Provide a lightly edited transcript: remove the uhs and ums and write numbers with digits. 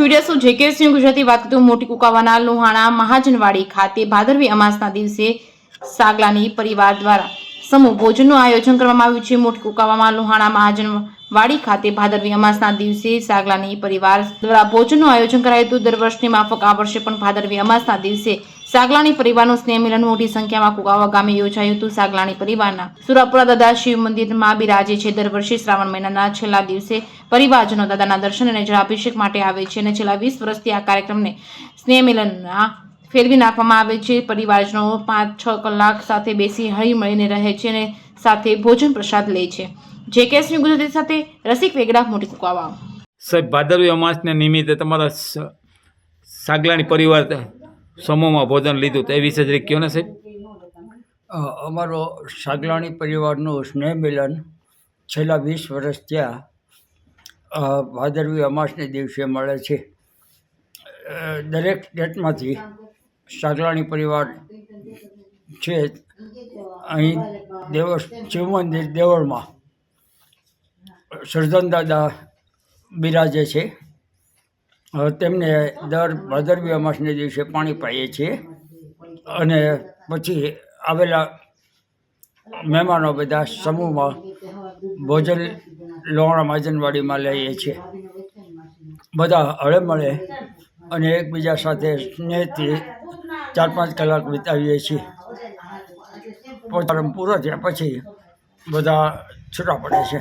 જોઈ રહ્યા છો જેકેએસ ન્યૂઝ ગુજરાતી વાત કરતું મોટી કુકાવાના લોહાણા મહાજનવાડી ખાતે ભાદરવી અમાસના દિવસે સાગલાની પરિવાર દ્વારા સમૂહ ભોજનનું આયોજન કરવામાં આવ્યું છે। મોટી કુકાવામાં લોહાણા મહાજનવાડી ખાતે ભાદરવી અમાસના દિવસે સાગલાની પરિવાર દ્વારા ભોજનનું આયોજન કરાયું હતું। દર વર્ષની માફક આ વર્ષે પણ ભાદરવી અમાસના દિવસે સાગલાની પરિવારનું સ્નેહ મિલન મોટી સંખ્યામાં કુકાવા ગામે યોજાયું હતું। સાગલાની પરિવારના સુરાપુરા દાદા શિવ મંદિરમાં બિરાજે છે। દર વર્ષે શ્રાવણ મહિનાના છેલ્લા દિવસે પરિવારજનો દાદાના દર્શન અને જળાભિષેક માટે આવે છે અને છેલ્લા 20 વર્ષથી આ કાર્યક્રમને સ્નેહ મિલનના ફેરવી નાખવામાં આવે છે। પરિવારજનો 5-6 કલાક સાથે બેસી હળી મળીને રહે છે અને સાથે ભોજન પ્રસાદ લે છે। જેકેએસ ન્યૂઝ ગુજરાતી સાથે રસિક વેગડા મોટી કુકાવા। સાહેબ ભાદરવી અમાસને નિમિત્તે તમારા સાગલાની પરિવાર સમૂહમાં ભોજન લીધું તો એ વિશે જરીક કહો ને સાહેબ। અમારો સાગલાણી પરિવારનું સ્નેહ મિલન છેલ્લા 20 વર્ષ થયા ભાદરવી અમાસને દિવસે મળે છે। દરેક સ્ટેટમાંથી સાગલાણી પરિવાર છે। અહીં શિવ મંદિર દેવળમાં સર્જન દાદા બિરાજે છે। તેમને દર ભાદરવી અમાસને દિવસે પાણી પાઈએ છીએ અને પછી આવેલા મહેમાનો બધા સમૂહમાં ભોજન લોહાણા મહાજનવાડીમાં લઈએ છીએ। બધા હળે મળે અને એકબીજા સાથે સ્નેહથી 4-5 કલાક વિતાવીએ છીએ। પોતાનો પૂરો થયા પછી બધા છૂટા પડે છે।